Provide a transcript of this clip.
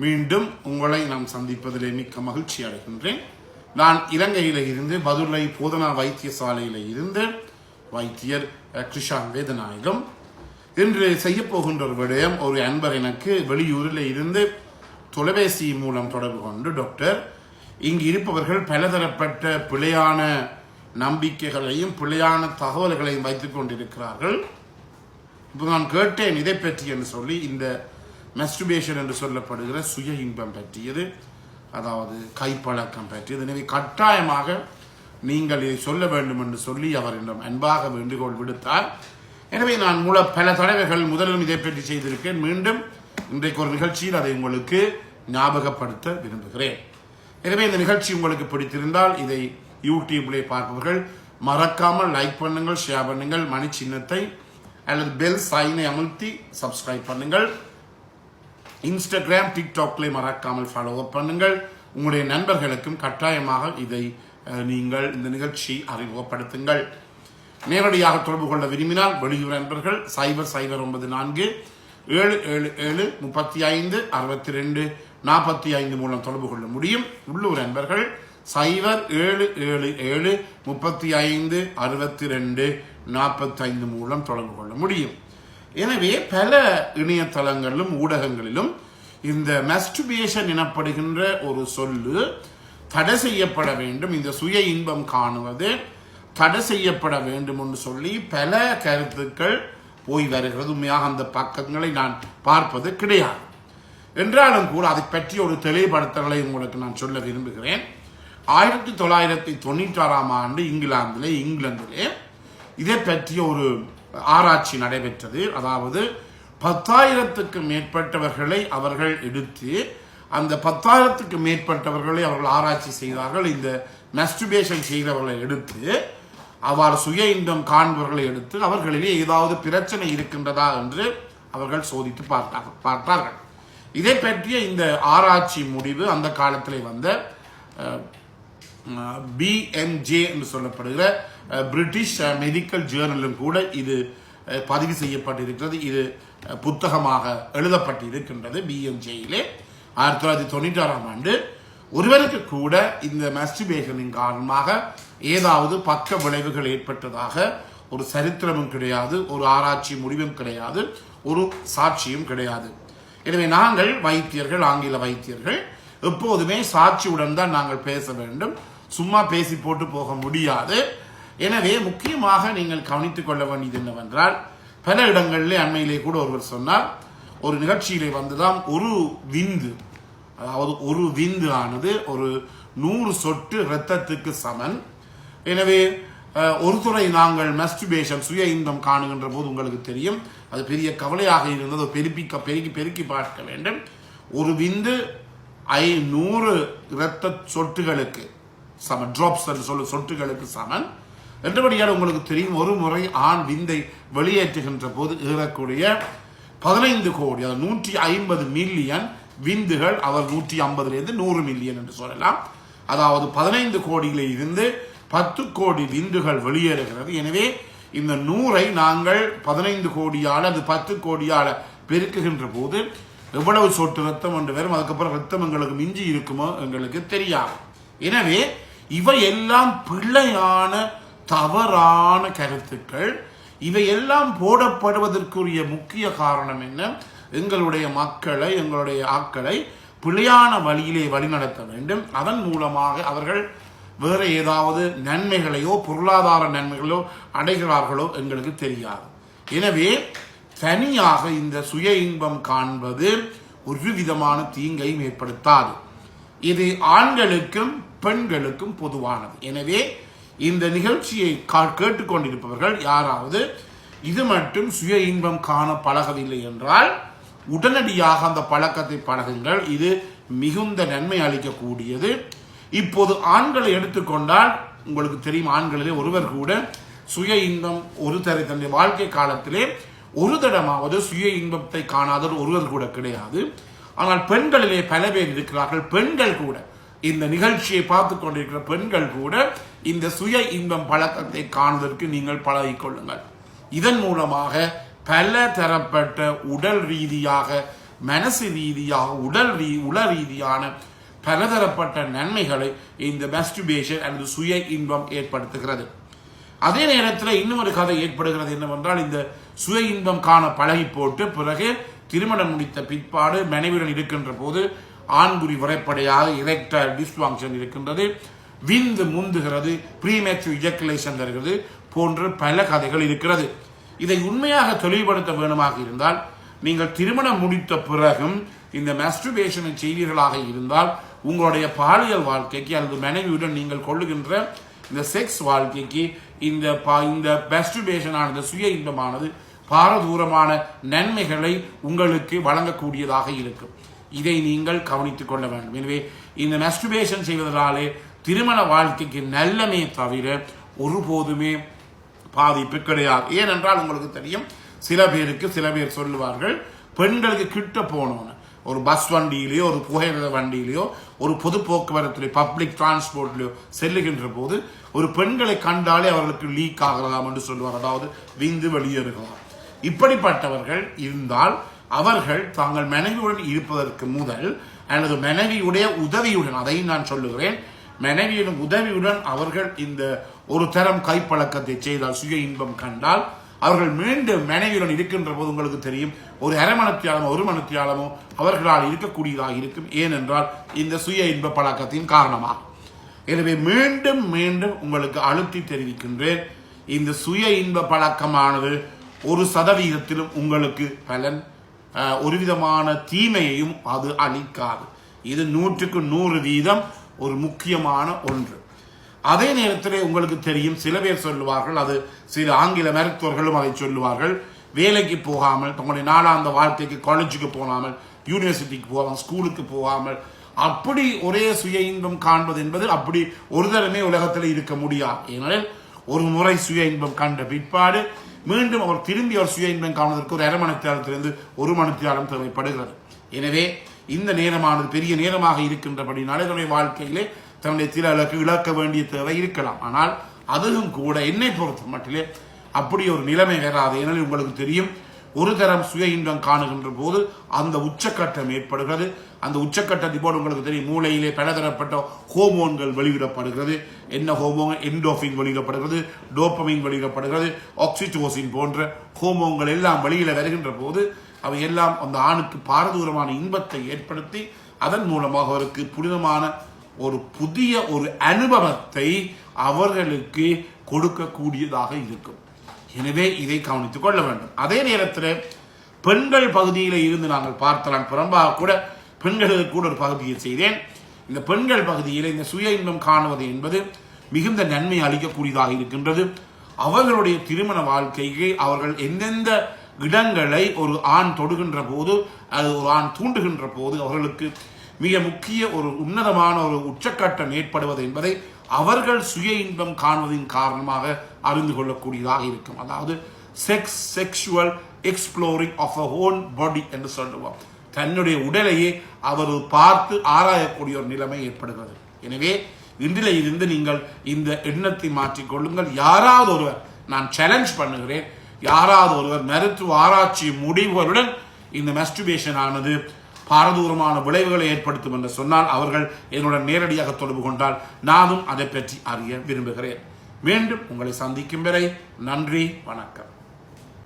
மீண்டும் உங்களை நாம் சந்திப்பதிலே மிக்க மகிழ்ச்சி அடைகின்றேன். நான் இலங்கையில இருந்து பதுளை போதனா வைத்தியசாலையில இருந்து வைத்தியர் கிருஷாந்த் வேதநாயகம். இன்று செய்ய போகின்ற ஒரு விடயம், ஒரு அன்பர் எனக்கு வெளியூரில் இருந்து தொலைபேசி மூலம் தொடர்பு கொண்டு, டாக்டர், இங்கு இருப்பவர்கள் பலதரப்பட்ட பிழையான நம்பிக்கைகளையும் பிழையான தகவல்களையும் வைத்துக் கொண்டிருக்கிறார்கள். இப்போ நான் கேட்டேன் இதை பற்றி என்று சொல்லி, இந்த மெஸ்டுபேஷன் என்று சொல்லப்படுகிற சுய இன்பம் பற்றியது, அதாவது கைப்பழக்கம் பற்றியது. எனவே கட்டாயமாக நீங்கள் இதை சொல்ல வேண்டும் என்று சொல்லி அவர் என்னிடம் அன்பாக வேண்டுகோள் விடுத்தார். எனவே நான் பல தடவைகள் முதலிலும் இதை பற்றி செய்திருக்கேன். மீண்டும் இன்றைக்கு ஒரு நிகழ்ச்சியில் அதை உங்களுக்கு ஞாபகப்படுத்த விரும்புகிறேன். எனவே இந்த நிகழ்ச்சி உங்களுக்கு பிடித்திருந்தால் இதை யூடியூப்லேயே பார்ப்பவர்கள் மறக்காமல் லைக் பண்ணுங்கள், ஷேர் பண்ணுங்கள், மணி சின்னத்தை அல்லது பெல் சைனை அமுழ்த்தி சப்ஸ்கிரைப் பண்ணுங்கள். இன்ஸ்டாகிராம், டிக்டாக்ல மறக்காமல் ஃபாலோ அப் பண்ணுங்கள். உங்களுடைய நண்பர்களுக்கும் கட்டாயமாக இதை நீங்கள் இந்த நிகழ்ச்சி அறிமுகப்படுத்துங்கள். நேரடியாக தொடர்பு கொள்ள விரும்பினால் வெளியூர் நண்பர்கள் 0094 777 35 62 45 மூலம் தொடர்பு கொள்ள முடியும். உள்ளூர் நண்பர்கள் 0777 35 62 45 மூலம் தொடர்பு கொள்ள முடியும். எனவே பல இணையதளங்களிலும் ஊடகங்களிலும் இந்த மஸ்டுபேஷன் எனப்படுகின்ற ஒரு சொல்லு தடை செய்யப்பட வேண்டும், இந்த சுய இன்பம் காணுவது தடை செய்யப்பட வேண்டும் என்று சொல்லி பல கருத்துக்கள் போய் வருகிறது. உண்மையாக அந்த பக்கங்களை நான் பார்ப்பது கிடையாது. என்றாலும் கூட அதை பற்றி ஒரு தெளிவுபடுத்தலை உங்களுக்கு நான் சொல்ல விரும்புகிறேன். 1996ஆம் ஆண்டு இங்கிலாந்திலே இதை பற்றிய ஒரு ஆராய்ச்சி நடைபெற்றது. அதாவது 10,000க்கு மேற்பட்டவர்களை அவர்கள் எடுத்து, அந்த 10,000க்கு மேற்பட்டவர்களை அவர்கள் ஆராய்ச்சி செய்தார்கள். இந்த மஸ்டுபேஷன் செய்கிறவர்களை எடுத்து, அவ்வாறு சுய இன்பம் காண்பவர்களை எடுத்து, அவர்களிலே ஏதாவது பிரச்சனை இருக்கின்றதா என்று அவர்கள் சோதித்து பார்த்தார்கள். இதை பற்றிய இந்த ஆராய்ச்சி முடிவு அந்த காலத்தில் வந்த BMJ என்று சொல்லப்படுகிற பிரிட்டிஷ் மெடிக்கல் ஜேர்னலும் கூட இது பதிவு செய்யப்பட்டிருக்கிறது. இது புத்தகமாக எழுதப்பட்டு இருக்கின்றது. BMJயிலே 1996ஆம் ஆண்டு ஒருவருக்கு கூட இந்த மஸ்டுபேஷனின் காரணமாக ஏதாவது பக்க விளைவுகள் ஏற்பட்டதாக ஒரு சரித்திரமும் கிடையாது, ஒரு ஆராய்ச்சி முடிவும் கிடையாது, ஒரு சாட்சியும் கிடையாது. எனவே நாங்கள் வைத்தியர்கள், ஆங்கில வைத்தியர்கள், எப்போதுமே சாட்சியுடன் தான் நாங்கள் பேச வேண்டும், சும்மா பேசி போட்டு போக முடியாது. எனவே முக்கியமாக நீங்கள் கவனித்துக் கொள்ள வேண்டியது என்னவென்றால், பல இடங்களிலே அண்மையிலே கூட ஒருவர் சொன்னார், ஒரு நிகழ்ச்சியிலே வந்துதான் ஒரு விந்து, அதாவது ஒரு விந்து ஆனது ஒரு 100 சொட்டு இரத்தத்துக்கு சமன். எனவே ஒரு துறை நாங்கள் மஸ்டுபேஷன் சுய இன்பம் காணுகின்ற போது உங்களுக்கு தெரியும், அது பெரிய கவலையாக இருந்தது. பெருக்கி பார்க்க வேண்டும். ஒரு விந்து 100 இரத்த சொட்டுகளுக்கு சமன், டிராப்ஸ் என்று சொல்ல சொட்டுகளுக்கு சமன் என்றபடியால் உங்களுக்கு தெரியும், ஒரு முறை ஆண் விந்தை வெளியேற்றுகின்ற போது ஏறக்கூடிய 15 கோடி, அதாவது 150 மில்லியன் விந்துகள், அவர் 150 100 மில்லியன் என்று சொல்லலாம். அதாவது 15 கோடியில இருந்து 10 கோடி விந்துகள் வெளியேறுகிறது. எனவே இந்த 100ஐ நாங்கள் 15 கோடியால் அது 10 கோடியால பெருக்குகின்ற போது எவ்வளவு சொட்டு ரத்தம் என்று வரும், அதுக்கப்புறம் ரத்தம் எங்களுக்கு மிஞ்சி இருக்குமோ எங்களுக்கு தெரியாது. எனவே இவையெல்லாம் பிள்ளையான தவறான கருத்துக்கள். இவையெல்லாம் போடப்படுவதற்குரிய முக்கிய காரணம் என்ன? எங்களுடைய மக்களை, எங்களுடைய ஆட்களை பிழையான வழியிலே வழிநடத்த வேண்டும். அதன் மூலமாக அவர்கள் வேற ஏதாவது நன்மைகளையோ பொருளாதார நன்மைகளோ அடைகிறார்களோ எங்களுக்கு தெரியாது. எனவே தனியாக இந்த சுய இன்பம் காண்பது ஒரு விதமான தீங்கையும் ஏற்படுத்தாது. இது ஆண்களுக்கும் பெண்களுக்கும் பொதுவானது. எனவே இந்த நிகழ்ச்சியை கேட்டுக்கொண்டிருப்பவர்கள் யாராவது இது மட்டும் சுய இன்பம் காண பழகவில்லை என்றால் உடனடியாக அந்த பழக்கத்தை பழகுங்கள். இது மிகுந்த நன்மை அளிக்கக்கூடியது. இப்போது ஆண்களை எடுத்துக்கொண்டால் உங்களுக்கு தெரியும், ஆண்களிலே ஒருவர் கூட சுய இன்பம் ஒரு தன்னுடைய வாழ்க்கை காலத்திலே ஒரு தடமாவது சுய இன்பத்தை காணாத ஒருவர் கூட கிடையாது. ஆனால் பெண்களிலே பல பேர் இருக்கிறார்கள். பெண்கள் கூட, இந்த நிகழ்ச்சியை பார்த்து கொண்டிருக்கிற பெண்கள் கூட இந்த சுய இன்பம் பழக்கத்தை காணுவதற்கு நீங்கள் பழகிக் கொள்ளுங்கள். இதன் மூலமாக பல தரப்பட்ட உடல் ரீதியாக மனசு ரீதியாக உள ரீதியான பலதரப்பட்ட நன்மைகளை இந்த மாஸ்டர்பேஷன் அல்லது சுய இன்பம் ஏற்படுத்துகிறது. அதே நேரத்தில் இன்னும் ஒரு கதை ஏற்படுகிறது என்னவென்றால், இந்த சுய இன்பம் காண பழகி போட்டு பிறகு திருமணம் முடித்த பிற்பாடு மனைவியுடன் இருக்கின்ற போது ஆண்குறி விரைப்படையாக எரெக்டைல் டிஸ்ஃபங்க்ஷன் இருக்கின்றது, விந்து முந்துகிறது, ப்ரீமேச்சுர் இஜக்குலேஷன் தருகிறது போன்ற பல கதைகள் இருக்கிறது. இதை உண்மையாக தெளிவுபடுத்த வேண்டுமாக இருந்தால், நீங்கள் திருமணம் முடித்த பிறகும் இந்த மாஸ்டர்பேஷனை செய்வீர்களாக இருந்தால் உங்களுடைய பாலியல் வாழ்க்கைக்கு அல்லது மனைவியுடன் நீங்கள் கொள்ளுகின்ற இந்த செக்ஸ் வாழ்க்கைக்கு இந்த மாஸ்டர்பேஷன் ஆனது சுய இன்பமானது பாரதூரமான நன்மைகளை உங்களுக்கு வழங்கக்கூடியதாக இருக்கும். இதை நீங்கள் கவனித்துக் கொள்ள வேண்டும். எனவே இந்த மாஸ்டர்பேஷன் செய்வதனாலே திருமண வாழ்க்கைக்கு நல்லமே தவிர ஒருபோதுமே பாதிப்பு கிடையாது. ஏனென்றால் உங்களுக்கு தெரியும், சில பேர் சொல்லுவார்கள், பெண்களுக்கு கிட்ட போனோன்னு ஒரு பஸ் வண்டியிலேயோ ஒரு புகையிரத வண்டியிலேயோ ஒரு பொது போக்குவரத்துலையோ பப்ளிக் டிரான்ஸ்போர்ட்லையோ செல்லுகின்ற போது ஒரு பெண்களை கண்டாலே அவர்களுக்கு லீக் ஆகலாம் என்று சொல்லுவார், அதாவது விந்து வெளியேறுகலாம். இப்படிப்பட்டவர்கள் இருந்தால் அவர்கள் தாங்கள் மனைவியுடன் இருப்பதற்கு முதல் அல்லது மனைவியுடைய உதவியுடன், அதையும் நான் சொல்லுகிறேன், மனைவியுடன் உதவியுடன் அவர்கள் இந்த ஒரு தரம் கைப்பழக்கத்தை செய்தால், சுய இன்பம் கண்டால், அவர்கள் மீண்டும் மனைவியுடன் இருக்கின்ற போது உங்களுக்கு தெரியும் ஒரு அரை மணித்தியாலமோ ஒரு மணித்தியாலமோ அவர்களால் இருக்கக்கூடியதாக இருக்கும். ஏனென்றால் இந்த சுய இன்ப பழக்கத்தின் காரணமாக. எனவே மீண்டும் மீண்டும் உங்களுக்கு அழுத்தி தெரிவிக்கின்றேன், இந்த சுய இன்ப பழக்கமானது 1% உங்களுக்கு பலன், ஒரு விதமான தீமையையும் அது அளிக்காது. இது 100% ஒரு முக்கியமான ஒன்று. அதே நேரத்தில் உங்களுக்கு தெரியும், சில பேர் சொல்லுவார்கள், அது சில ஆங்கில மருத்துவர்களும் அதை சொல்லுவார்கள், வேலைக்கு போகாமல் தங்களுடைய நாளாந்த வாழ்க்கைக்கு காலேஜுக்கு போகாமல் யூனிவர்சிட்டிக்கு போகாமல் ஸ்கூலுக்கு போகாமல் அப்படி ஒரே சுய இன்பம் காண்பது என்பது அப்படி ஒரு தரமே உலகத்தில் இருக்க முடியாது. ஏனெனில் ஒரு முறை சுய இன்பம் கண்ட பிற்பாடு மீண்டும் அவர் திரும்பி அவர் சுய இன்பம் காணுவதற்கு ஒரு அரை மணித்தியாலத்திலிருந்து ஒரு மணித்தியாலம் தேவைப்படுகிறது. எனவே இந்த நேரமானது பெரிய நேரமாக இருக்கின்றபடினாலே தன்னுடைய வாழ்க்கையிலே தன்னுடைய திறனுக்கு இழக்க வேண்டிய தேவை இருக்கலாம். ஆனால் அதுவும் கூட என்னை பொறுத்த மட்டிலே அப்படி ஒரு நிலைமை வராது. ஏனெனில் உங்களுக்கு தெரியும், ஒரு தரம் சுய இன்பம் காணுகின்ற போது அந்த உச்சக்கட்டம் ஏற்படுகிறது. அந்த உச்சக்கட்டத்தை போது உங்களுக்கு தெரியும், மூளையிலே பலதரப்பட்ட ஹோமோன்கள் வெளியிடப்படுகிறது. என்ன ஹோமோன்? என்டோஃபின் வெளியிடப்படுகிறது, டோபமைன் வெளியிடப்படுகிறது, ஆக்சிடோசின் போன்ற ஹோமோன்கள் எல்லாம் வெளியில வருகின்ற போது அவை எல்லாம் அந்த ஆணுக்கு பாரதூரமான இன்பத்தை ஏற்படுத்தி அதன் மூலமாக அவருக்கு புனிதமான ஒரு புதிய ஒரு அனுபவத்தை அவர்களுக்கு கொடுக்கக்கூடியதாக இருக்கும். எனவே இதை கவனித்துக் கொள்ள வேண்டும். அதே நேரத்தில் பெண்கள் பகுதியில் இருந்து நாங்கள் பார்க்கலாம், புறம்பாக கூட பெண்களுக்கு கூட ஒரு பகுதியை செய்தேன். இந்த பெண்கள் பகுதியில் இந்த சுய இன்பம் காணுவது என்பது மிகுந்த நன்மை அளிக்கக்கூடியதாக இருக்கின்றது. அவர்களுடைய திருமண வாழ்க்கைக்கு அவர்கள் எந்தெந்த இடங்களை ஒரு ஆண் தொடுகின்ற போது, அது ஒரு ஆண் தூண்டுகின்ற போது அவர்களுக்கு மிக முக்கிய ஒரு உன்னதமான ஒரு உச்சக்கட்டம் ஏற்படுவது என்பதை அவர்கள் சுய இன்பம் காணுவதின் காரணமாக அறிந்து கொள்ளக்கூடியதாக இருக்கும். அதாவது sexual exploring of a own body என்று சொல்லுவோம். தன்னுடைய உடலையே அவர் பார்த்து ஆராயக்கூடிய ஒரு நிலைமை ஏற்படுகிறது. எனவே இன்றில இருந்து நீங்கள் இந்த எண்ணத்தை மாற்றிக்கொள்ளுங்கள். யாராவது ஒருவர், நான் சேலஞ்ச் பண்ணுகிறேன், யாராவது ஒருவர் மருத்துவ ஆராய்ச்சி முடிவுகளுடன் இந்த மாஸ்டர்பேஷன் ஆனது பாரதூரமான விளைவுகளை ஏற்படுத்தும் என்று சொன்னால் அவர்கள் என்னுடன் நேரடியாக தொடர்பு கொண்டால் நானும் அதை பற்றி அறிய விரும்புகிறேன். மீண்டும் உங்களை சந்திக்கும் வரை நன்றி, வணக்கம்.